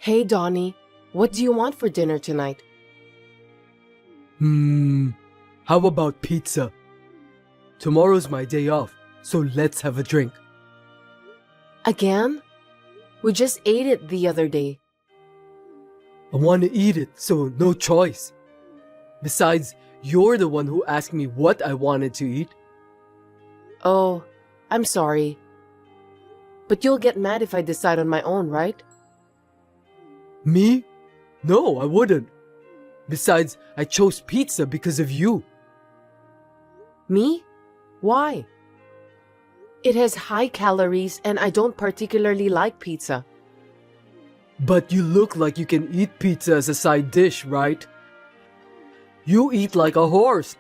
Hey, Donnie, what do you want for dinner tonight? How about pizza? Tomorrow's my day off, so let's have a drink. Again? We just ate it the other day. I want to eat it, so no choice. Besides, you're the one who asked me what I wanted to eat. Oh, I'm sorry. But you'll get mad if I decide on my own, right? Me? No, I wouldn't. Besides, I chose pizza because of you. Me? Why? It has high calories and I don't particularly like pizza. But you look like you can eat pizza as a side dish, right? You eat like a horse.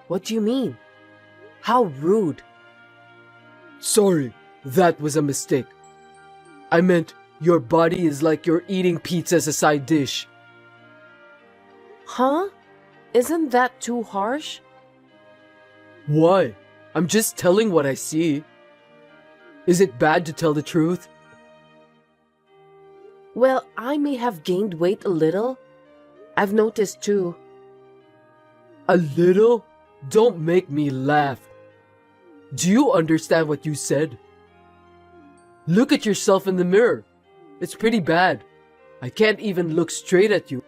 What do you mean? How rude. Sorry, that was a mistake. I meant your body is like you're eating pizza as a side dish. Huh? Isn't that too harsh? Why? I'm just telling what I see. Is it bad to tell the truth? Well, I may have gained weight a little. I've noticed too. A little? Don't make me laugh. Do you understand what you said? Look at yourself in the mirror. It's pretty bad. I can't even look straight at you.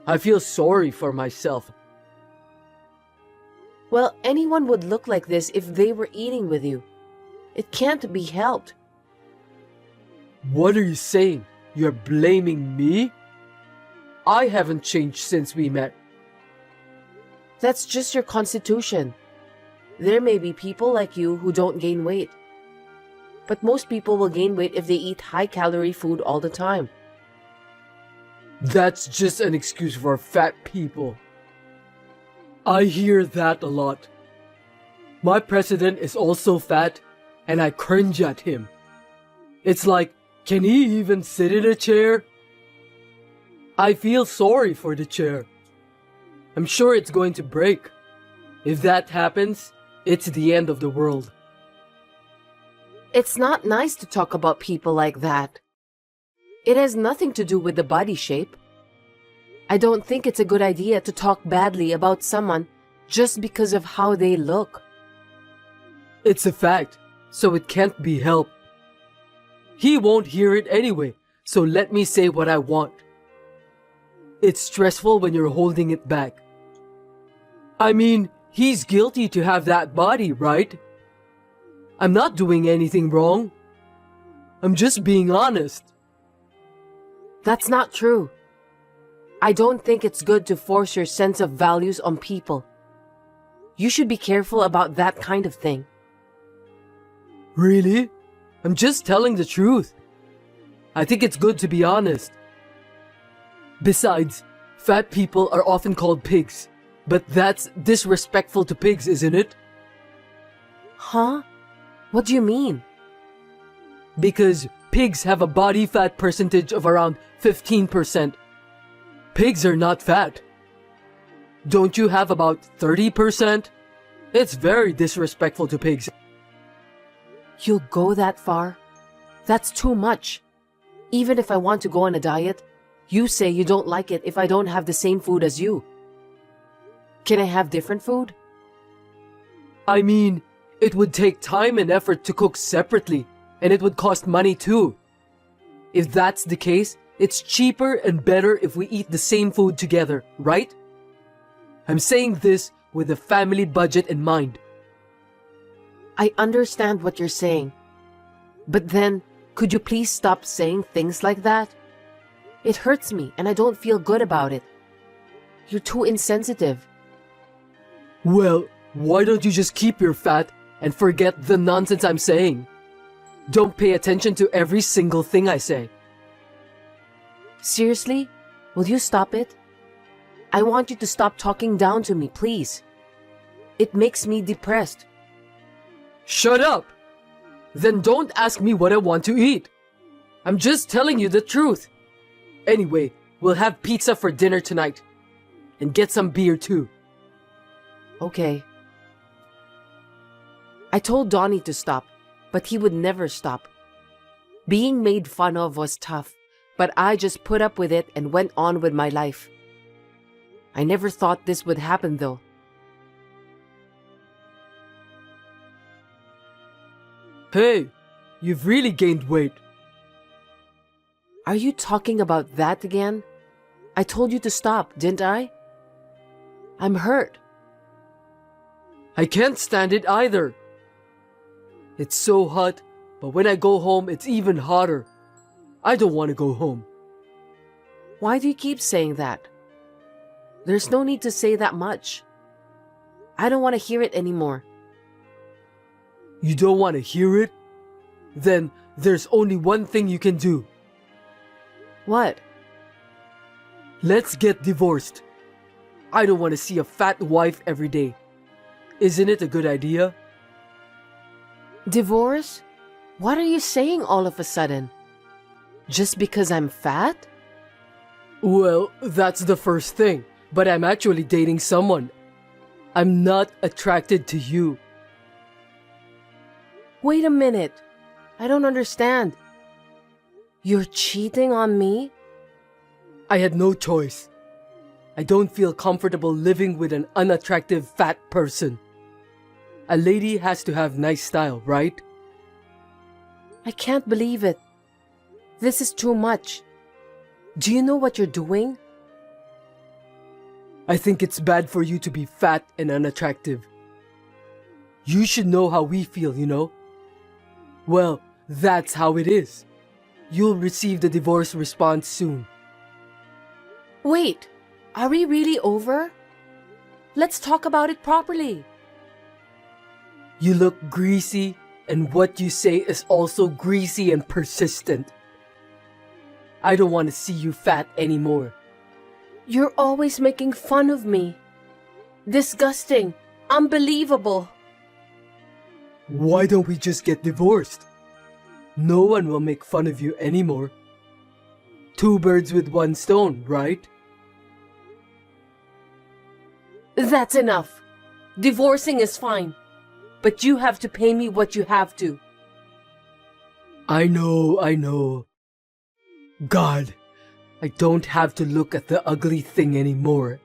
I feel sorry for myself. Well, anyone would look like this if they were eating with you. It can't be helped. What are you saying? You're blaming me? I haven't changed since we met. That's just your constitution. There may be people like you who don't gain weight. But most people will gain weight if they eat high-calorie food all the time. That's just an excuse for fat people. I hear that a lot. My president is also fat, and I cringe at him. It's like, can he even sit in a chair? I feel sorry for the chair. I'm sure it's going to break. If that happens, it's the end of the world. It's not nice to talk about people like that. It has nothing to do with the body shape. I don't think it's a good idea to talk badly about someone just because of how they look. It's a fact, so it can't be helped. He won't hear it anyway, so let me say what I want. It's stressful when you're holding it back. I mean, he's guilty to have that body, right? I'm not doing anything wrong. I'm just being honest. That's not true. I don't think it's good to force your sense of values on people. You should be careful about that kind of thing. Really? I'm just telling the truth. I think it's good to be honest. Besides, fat people are often called pigs. But that's disrespectful to pigs, isn't it? Huh? What do you mean? Because pigs have a body fat percentage of around 15%. Pigs are not fat. Don't you have about 30%? It's very disrespectful to pigs. You'll go that far? That's too much. Even if I want to go on a diet, you say you don't like it if I don't have the same food as you. Can I have different food? I mean, it would take time and effort to cook separately, and it would cost money too. If that's the case, it's cheaper and better if we eat the same food together, right? I'm saying this with a family budget in mind. I understand what you're saying. But then, could you please stop saying things like that? It hurts me and I don't feel good about it. You're too insensitive. Well, why don't you just keep your fat and forget the nonsense I'm saying? Don't pay attention to every single thing I say. Seriously? Will you stop it? I want you to stop talking down to me, please. It makes me depressed. Shut up! Then don't ask me what I want to eat. I'm just telling you the truth. Anyway, we'll have pizza for dinner tonight. And get some beer too. Okay. I told Donnie to stop, but he would never stop. Being made fun of was tough, But I just put up with it and went on with my life. I never thought this would happen though. Hey, you've really gained weight. Are you talking about that again? I told you to stop, didn't I? I'm hurt. I can't stand it either. It's so hot, but when I go home, it's even hotter. I don't want to go home. Why do you keep saying that? There's no need to say that much. I don't want to hear it anymore. You don't want to hear it? Then there's only one thing you can do. What? Let's get divorced. I don't want to see a fat wife every day. Isn't it a good idea? Divorce? What are you saying all of a sudden? Just because I'm fat? Well, that's the first thing. But I'm actually dating someone. I'm not attracted to you. Wait a minute. I don't understand. You're cheating on me? I had no choice. I don't feel comfortable living with an unattractive fat person. A lady has to have nice style, right? I can't believe it. This is too much. Do you know what you're doing? I think it's bad for you to be fat and unattractive. You should know how we feel, you know? Well, that's how it is. You'll receive the divorce response soon. Wait, are we really over? Let's talk about it properly. You look greasy, and what you say is also greasy and persistent. I don't want to see you fat anymore. You're always making fun of me. Disgusting. Unbelievable. Why don't we just get divorced? No one will make fun of you anymore. Two birds with one stone, right? That's enough. Divorcing is fine. But you have to pay me what you have to. I know. God, I don't have to look at the ugly thing anymore.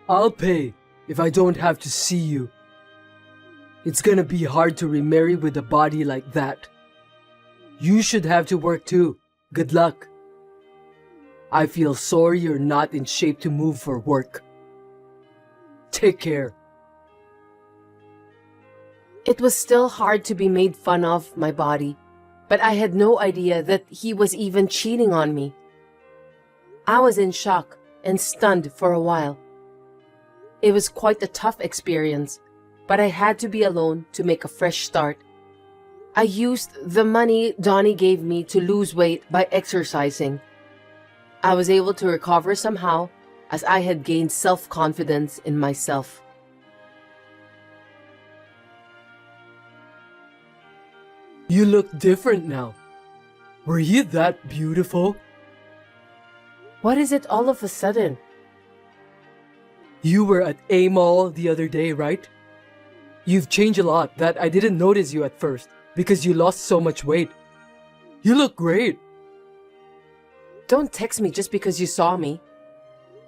I'll pay if I don't have to see you. It's gonna be hard to remarry with a body like that. You should have to work too. Good luck. I feel sorry you're not in shape to move for work. Take care. It was still hard to be made fun of my body, but I had no idea that he was even cheating on me. I was in shock and stunned for a while. It was quite a tough experience, but I had to be alone to make a fresh start. I used the money Donnie gave me to lose weight by exercising. I was able to recover somehow as I had gained self-confidence in myself. You look different now. Were you that beautiful? What is it all of a sudden? You were at A Mall the other day, right? You've changed a lot that I didn't notice you at first because you lost so much weight. You look great. Don't text me just because you saw me.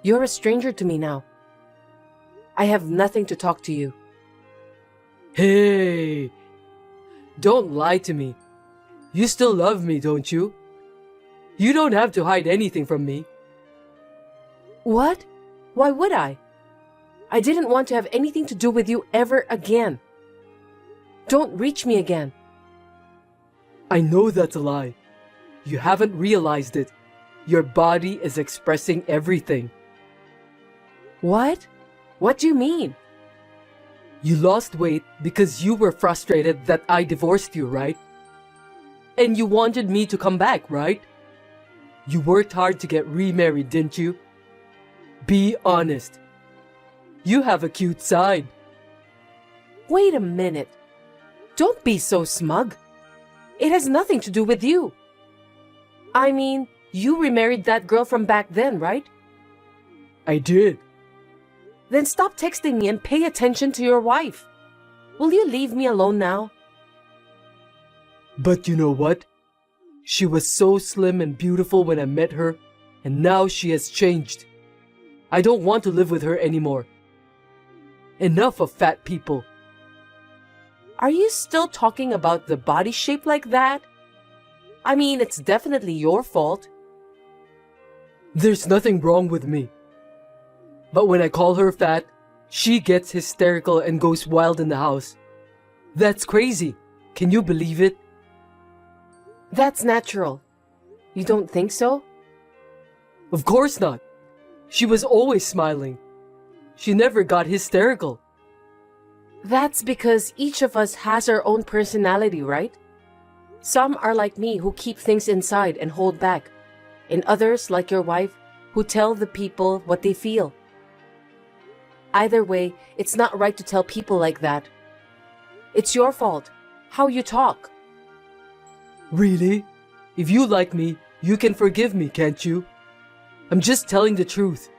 You're a stranger to me now. I have nothing to talk to you. Hey, don't lie to me. You still love me, don't you? You don't have to hide anything from me. What? Why would I? I didn't want to have anything to do with you ever again. Don't reach me again. I know that's a lie. You haven't realized it. Your body is expressing everything. What? What do you mean? You lost weight because you were frustrated that I divorced you, right? And you wanted me to come back, right? You worked hard to get remarried, didn't you? Be honest. You have a cute side. Wait a minute. Don't be so smug. It has nothing to do with you. I mean, you remarried that girl from back then, right? I did. Then stop texting me and pay attention to your wife. Will you leave me alone now? But you know what? She was so slim and beautiful when I met her, and now she has changed. I don't want to live with her anymore. Enough of fat people. Are you still talking about the body shape like that? I mean, it's definitely your fault. There's nothing wrong with me. But when I call her fat, she gets hysterical and goes wild in the house. That's crazy. Can you believe it? That's natural. You don't think so? Of course not. She was always smiling. She never got hysterical. That's because each of us has our own personality, right? Some are like me who keep things inside and hold back, and others, like your wife, who tell the people what they feel. Either way, it's not right to tell people like that. It's your fault, how you talk. Really? If you like me, you can forgive me, can't you? I'm just telling the truth.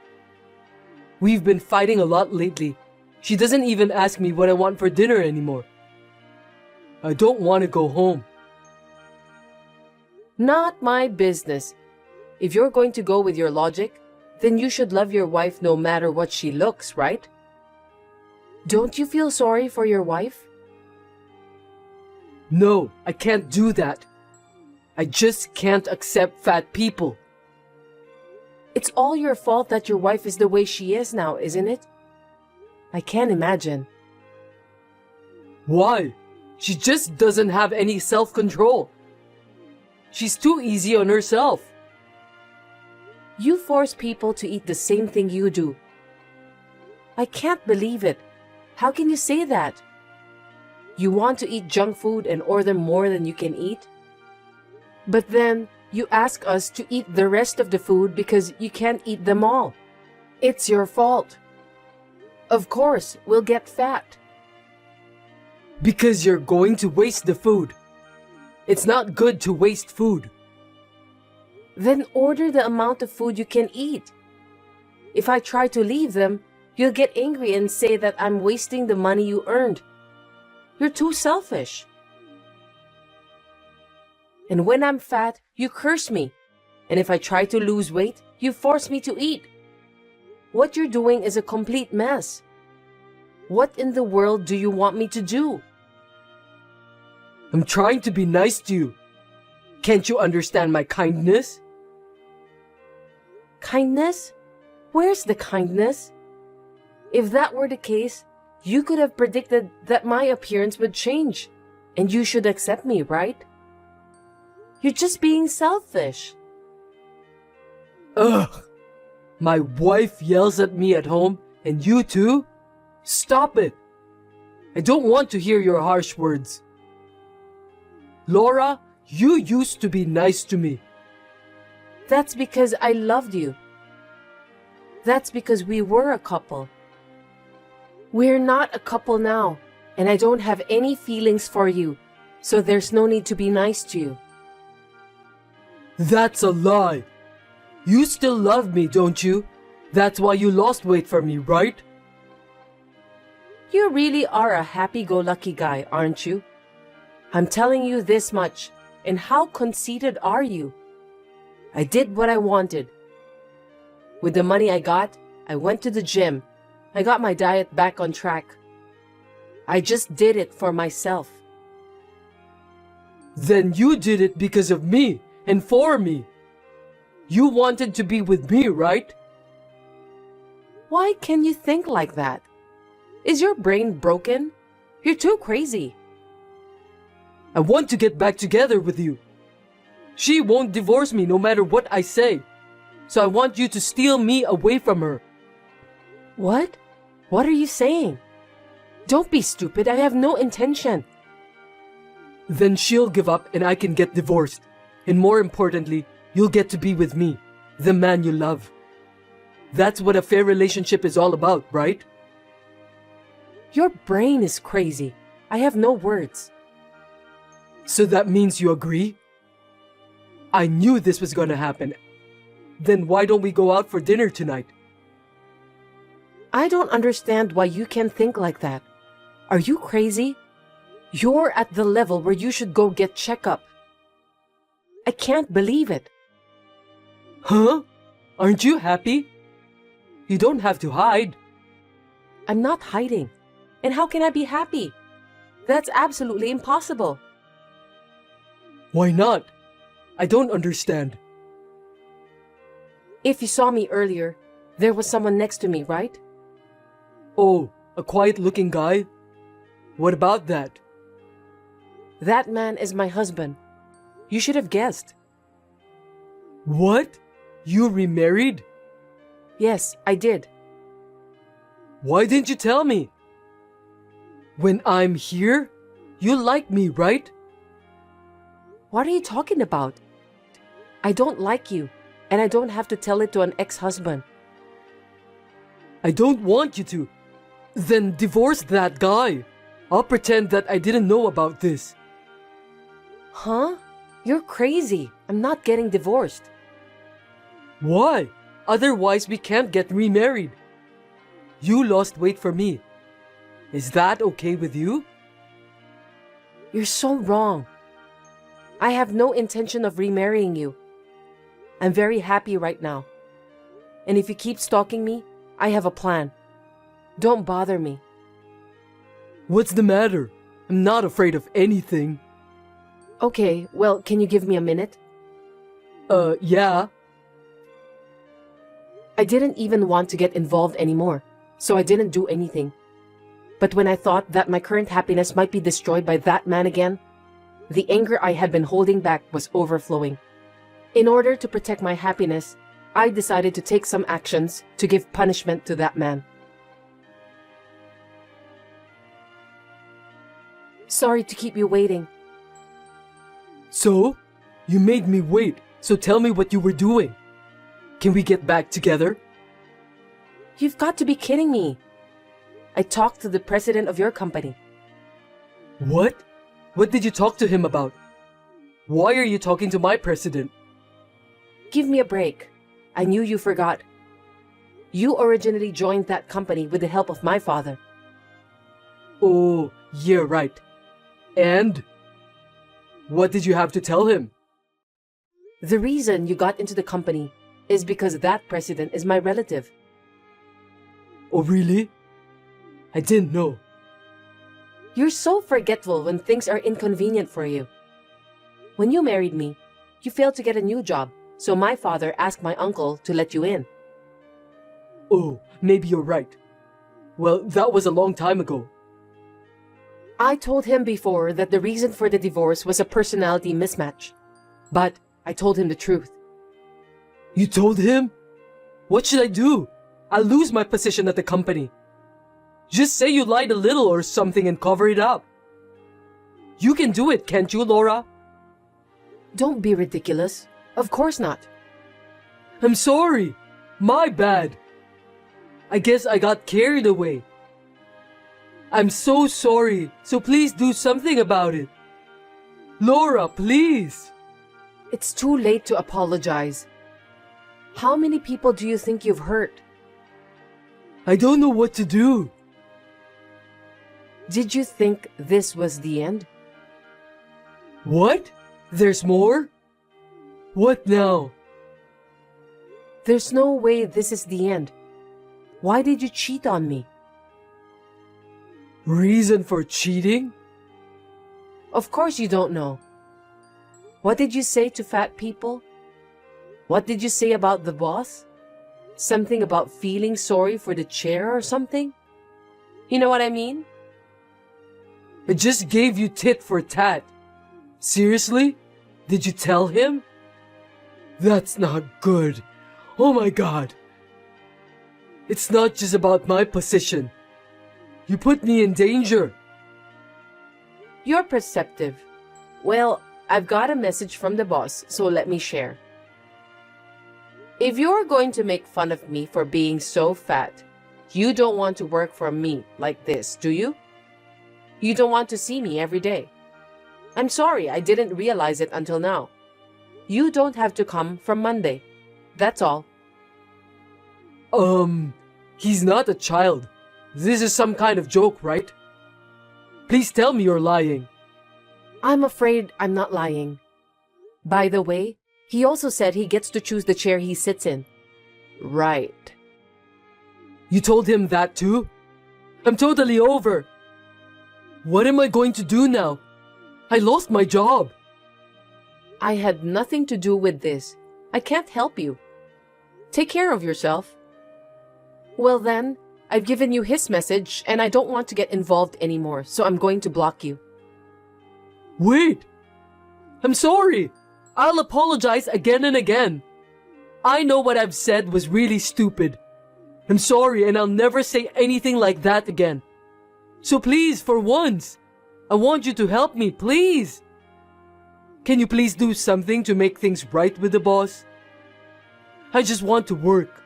We've been fighting a lot lately. She doesn't even ask me what I want for dinner anymore. I don't want to go home. Not my business. If you're going to go with your logic, then you should love your wife no matter what she looks, right? Don't you feel sorry for your wife? No, I can't do that. I just can't accept fat people. It's all your fault that your wife is the way she is now, isn't it? I can't imagine. Why? She just doesn't have any self-control. She's too easy on herself. You force people to eat the same thing you do. I can't believe it. How can you say that? You want to eat junk food and order more than you can eat? But then you ask us to eat the rest of the food because you can't eat them all. It's your fault. Of course, we'll get fat. Because you're going to waste the food. It's not good to waste food. Then order the amount of food you can eat. If I try to leave them, you'll get angry and say that I'm wasting the money you earned. You're too selfish. And when I'm fat, you curse me. And if I try to lose weight, you force me to eat. What you're doing is a complete mess. What in the world do you want me to do? I'm trying to be nice to you. Can't you understand my kindness? Kindness? Where's the kindness? If that were the case, you could have predicted that my appearance would change, and you should accept me, right? You're just being selfish. Ugh! My wife yells at me at home, and you too? Stop it! I don't want to hear your harsh words. Laura, you used to be nice to me. That's because I loved you. That's because we were a couple. We're not a couple now, and I don't have any feelings for you, so there's no need to be nice to you. That's a lie. You still love me, don't you? That's why you lost weight for me, right? You really are a happy-go-lucky guy, aren't you? I'm telling you this much, and how conceited are you? I did what I wanted. With the money I got, I went to the gym. I got my diet back on track. I just did it for myself. Then you did it because of me and for me. You wanted to be with me, right? Why can you think like that? Is your brain broken? You're too crazy. I want to get back together with you. She won't divorce me no matter what I say. So I want you to steal me away from her. What? What are you saying? Don't be stupid. I have no intention. Then she'll give up and I can get divorced. And more importantly, you'll get to be with me, the man you love. That's what a fair relationship is all about, right? Your brain is crazy. I have no words. So that means you agree? I knew this was gonna happen. Then why don't we go out for dinner tonight? I don't understand why you can think like that. Are you crazy? You're at the level where you should go get checkup. I can't believe it. Huh? Aren't you happy? You don't have to hide. I'm not hiding. And how can I be happy? That's absolutely impossible. Why not? I don't understand. If you saw me earlier, there was someone next to me, right? Oh, a quiet-looking guy? What about that? That man is my husband. You should have guessed. What? You remarried? Yes, I did. Why didn't you tell me? When I'm here, you like me, right? What are you talking about? I don't like you, and I don't have to tell it to an ex-husband. I don't want you to. Then divorce that guy. I'll pretend that I didn't know about this. Huh? You're crazy. I'm not getting divorced. Why? Otherwise, we can't get remarried. You lost weight for me. Is that okay with you? You're so wrong. I have no intention of remarrying you. I'm very happy right now. And if you keep stalking me, I have a plan. Don't bother me. What's the matter? I'm not afraid of anything. Okay, well, can you give me a minute? Yeah. I didn't even want to get involved anymore, so I didn't do anything. But when I thought that my current happiness might be destroyed by that man again, the anger I had been holding back was overflowing. In order to protect my happiness, I decided to take some actions to give punishment to that man. Sorry to keep you waiting. So? You made me wait, so tell me what you were doing. Can we get back together? You've got to be kidding me. I talked to the president of your company. What? What did you talk to him about? Why are you talking to my president? Give me a break. I knew you forgot. You originally joined that company with the help of my father. Oh, yeah, right. And? What did you have to tell him? The reason you got into the company is because that president is my relative. Oh, really? I didn't know. You're so forgetful when things are inconvenient for you. When you married me, you failed to get a new job, so my father asked my uncle to let you in. Oh, maybe you're right. Well, that was a long time ago. I told him before that the reason for the divorce was a personality mismatch. But I told him the truth. You told him? What should I do? I'll lose my position at the company. Just say you lied a little or something and cover it up. You can do it, can't you, Laura? Don't be ridiculous. Of course not. I'm sorry. My bad. I guess I got carried away. I'm so sorry, so please do something about it. Laura, please. It's too late to apologize. How many people do you think you've hurt? I don't know what to do. Did you think this was the end? What? There's more? What now? There's no way this is the end. Why did you cheat on me? Reason for cheating? Of course you don't know. What did you say to fat people? What did you say about the boss? Something about feeling sorry for the chair or something? You know what I mean? I just gave you tit for tat. Seriously? Did you tell him? That's not good. Oh my god. It's not just about my position. You put me in danger. You're perceptive. Well, I've got a message from the boss, so let me share. If you're going to make fun of me for being so fat, you don't want to work for me like this, do you? You don't want to see me every day. I'm sorry, I didn't realize it until now. You don't have to come from Monday. That's all. He's not a child. This is some kind of joke, right? Please tell me you're lying. I'm afraid I'm not lying. By the way, he also said he gets to choose the chair he sits in. Right. You told him that too? I'm totally over. What am I going to do now? I lost my job. I had nothing to do with this. I can't help you. Take care of yourself. Well then, I've given you his message and I don't want to get involved anymore, so I'm going to block you. Wait! I'm sorry! I'll apologize again and again. I know what I've said was really stupid. I'm sorry and I'll never say anything like that again. So please, for once, I want you to help me, please! Can you please do something to make things right with the boss? I just want to work.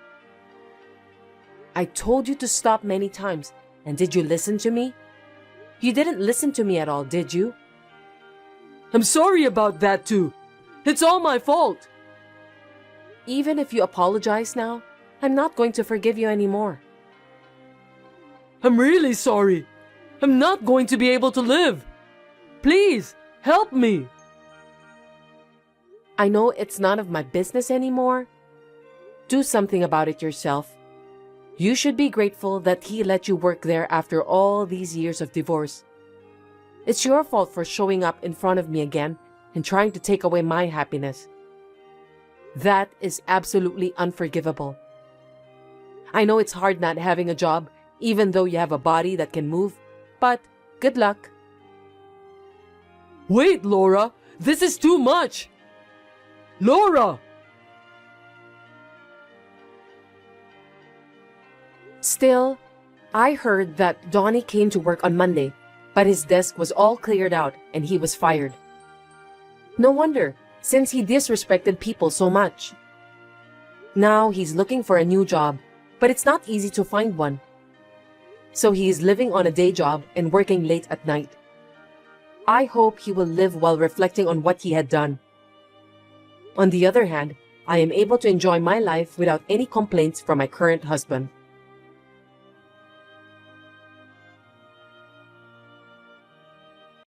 I told you to stop many times, and did you listen to me? You didn't listen to me at all, did you? I'm sorry about that too. It's all my fault. Even if you apologize now, I'm not going to forgive you anymore. I'm really sorry. I'm not going to be able to live. Please, help me. I know it's none of my business anymore. Do something about it yourself. You should be grateful that he let you work there after all these years of divorce. It's your fault for showing up in front of me again and trying to take away my happiness. That is absolutely unforgivable. I know it's hard not having a job, even though you have a body that can move, but good luck. Wait, Laura, this is too much. Laura! Still, I heard that Donnie came to work on Monday, but his desk was all cleared out and he was fired. No wonder, since he disrespected people so much. Now he's looking for a new job, but it's not easy to find one. So he is living on a day job and working late at night. I hope he will live while reflecting on what he had done. On the other hand, I am able to enjoy my life without any complaints from my current husband.